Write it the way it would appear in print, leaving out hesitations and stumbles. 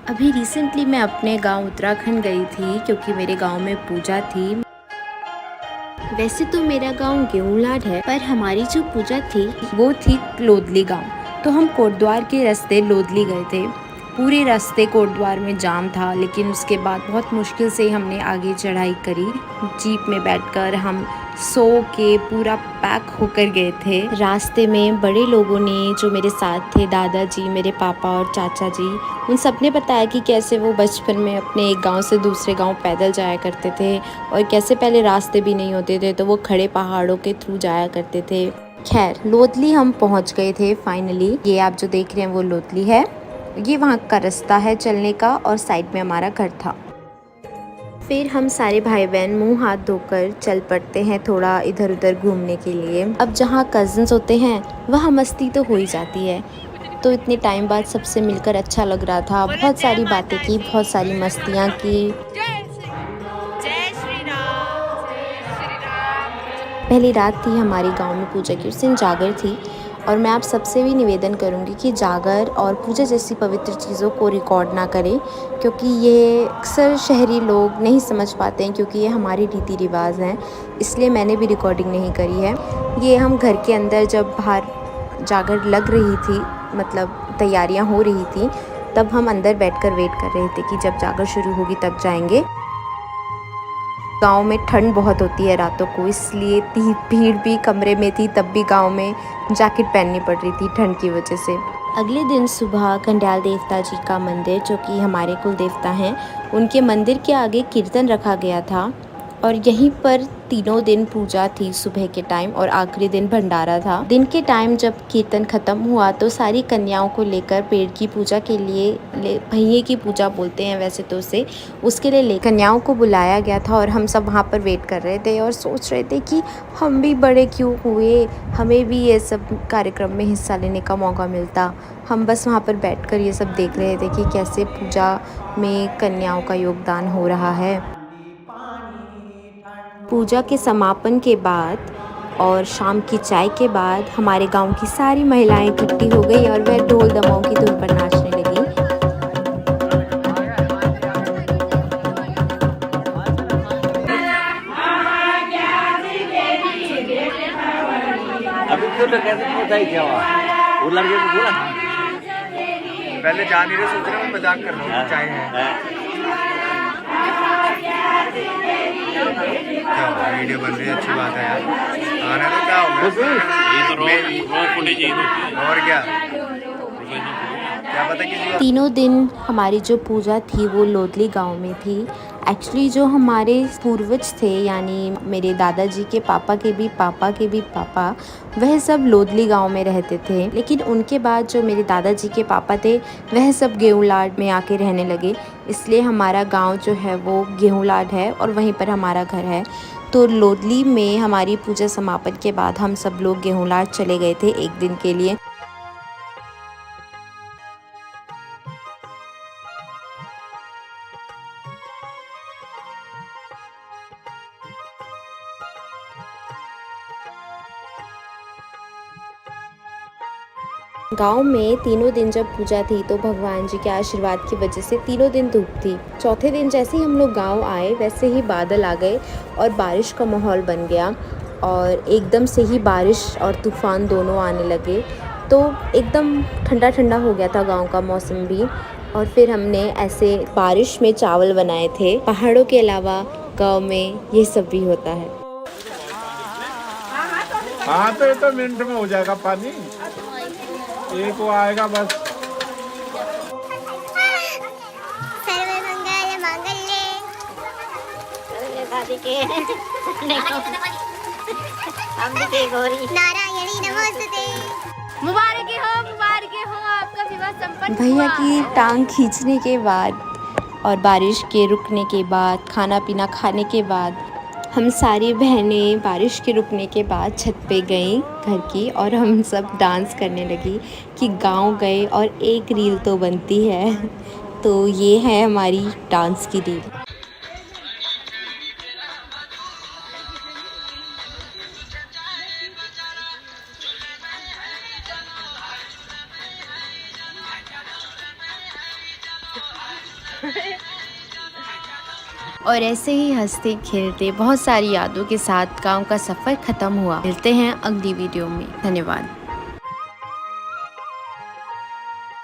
अभी रिसेंटली मैं अपने गांव उत्तराखंड गई थी क्योंकि मेरे गांव में पूजा थी। वैसे तो मेरा गांव गेहूंलाड है, पर हमारी जो पूजा थी वो थी लोदली गांव। तो हम कोटद्वार के रास्ते लोदली गए थे। पूरे रास्ते कोटद्वार में जाम था, लेकिन उसके बाद बहुत मुश्किल से हमने आगे चढ़ाई करी। जीप में बैठकर हम सो के पूरा पैक होकर गए थे। रास्ते में बड़े लोगों ने जो मेरे साथ थे, दादाजी, मेरे पापा और चाचा जी, उन सब ने बताया कि कैसे वो बचपन में अपने एक गांव से दूसरे गांव पैदल जाया करते थे और कैसे पहले रास्ते भी नहीं होते थे तो वो खड़े पहाड़ों के थ्रू जाया करते थे। खैर, लोदली हम पहुंच गए थे फाइनली। ये आप जो देख रहे हैं वो लोदली है। ये वहाँ का रास्ता है चलने का और साइड में हमारा घर था। फिर हम सारे भाई बहन मुंह हाथ धोकर चल पड़ते हैं थोड़ा इधर उधर घूमने के लिए। अब जहाँ कज़न्स होते हैं वहाँ मस्ती तो हो ही जाती है। तो इतने टाइम बाद सबसे मिलकर अच्छा लग रहा था। बहुत सारी बातें की, बहुत सारी मस्तियाँ की। पहली रात थी हमारे गांव में पूजा की, उस दिन जागर थी। और मैं आप सबसे भी निवेदन करूंगी कि जागर और पूजा जैसी पवित्र चीज़ों को रिकॉर्ड ना करें, क्योंकि ये अक्सर शहरी लोग नहीं समझ पाते हैं, क्योंकि ये हमारे रीति रिवाज हैं। इसलिए मैंने भी रिकॉर्डिंग नहीं करी है। ये हम घर के अंदर जब बाहर जागर लग रही थी, मतलब तैयारियां हो रही थी, तब हम अंदर बैठकर वेट कर रहे थे कि जब जागर शुरू होगी तब जाएंगे। गांव में ठंड बहुत होती है रातों को, इसलिए भीड़ भी कमरे में थी, तब भी गांव में जैकेट पहननी पड़ रही थी ठंड की वजह से। अगले दिन सुबह कंड्याल देवता जी का मंदिर, जो कि हमारे कुल देवता हैं, उनके मंदिर के आगे कीर्तन रखा गया था और यहीं पर तीनों दिन पूजा थी। सुबह के टाइम और आखिरी दिन भंडारा था। दिन के टाइम जब कीर्तन खत्म हुआ तो सारी कन्याओं को लेकर पेड़ की पूजा के लिए, भैये की पूजा बोलते हैं वैसे तो उसे, उसके लिए कन्याओं को बुलाया गया था। और हम सब वहाँ पर वेट कर रहे थे और सोच रहे थे कि हम भी बड़े क्यों हुए, हमें भी ये सब कार्यक्रम में हिस्सा लेने का मौका मिलता। हम बस वहाँ पर बैठकर ये सब देख रहे थे कि कैसे पूजा में कन्याओं का योगदान हो रहा है। पूजा के समापन के बाद और शाम की चाय के बाद हमारे गांव की सारी महिलाएं इकट्ठी हो गई और वह ढोल दमाओं की धुन पर नाचने लगी। अभी तो कैसे पता ही क्या हुआ? वो लड़के को बोला पहले जा नहीं रहे, सोच रहे मैं मजाक कर रहा हूँ। चाय है क्या हुआ? वीडियो बन रही है, अच्छी बात है यार। आने तो क्या होगा, ये तो फुटेज यही होती है और क्या पता किसी। तीनों दिन हमारी जो पूजा थी वो लोदली गांव में थी। एक्चुअली जो हमारे पूर्वज थे, यानी मेरे दादाजी के पापा के भी पापा के भी पापा, वह सब लोदली गांव में रहते थे। लेकिन उनके बाद जो मेरे दादाजी के पापा थे वह सब गेहूंलाड में आके रहने लगे। इसलिए हमारा गांव जो है वो गेहूंलाड है और वहीं पर हमारा घर है। तो लोदली में हमारी पूजा समापन के बाद हम सब लोग गेहूंलाड चले गए थे एक दिन के लिए। गांव में तीनों दिन जब पूजा थी तो भगवान जी के आशीर्वाद की वजह से तीनों दिन धूप थी। चौथे दिन जैसे ही हम लोग गांव आए वैसे ही बादल आ गए और बारिश का माहौल बन गया और एकदम से ही बारिश और तूफान दोनों आने लगे। तो एकदम ठंडा ठंडा हो गया था गांव का मौसम भी। और फिर हमने ऐसे बारिश में चावल बनाए थे। पहाड़ों के अलावा गाँव में ये सब भी होता है। हाँ तो ये तो मिनट में हो जाएगा पानी, एक वो आएगा बस। मुबारक हो आपका विवाह संपन्न। भैया की टांग खींचने के बाद और बारिश के रुकने के बाद, खाना पीना खाने के बाद, हम सारी बहनें बारिश के रुकने के बाद छत पे गईं घर की और हम सब डांस करने लगी कि गांव गए और एक रील तो बनती है। तो ये है हमारी डांस की रील। और ऐसे ही हंसते खेलते बहुत सारी यादों के साथ गांव का सफ़र ख़त्म हुआ। मिलते हैं अगली वीडियो में। धन्यवाद।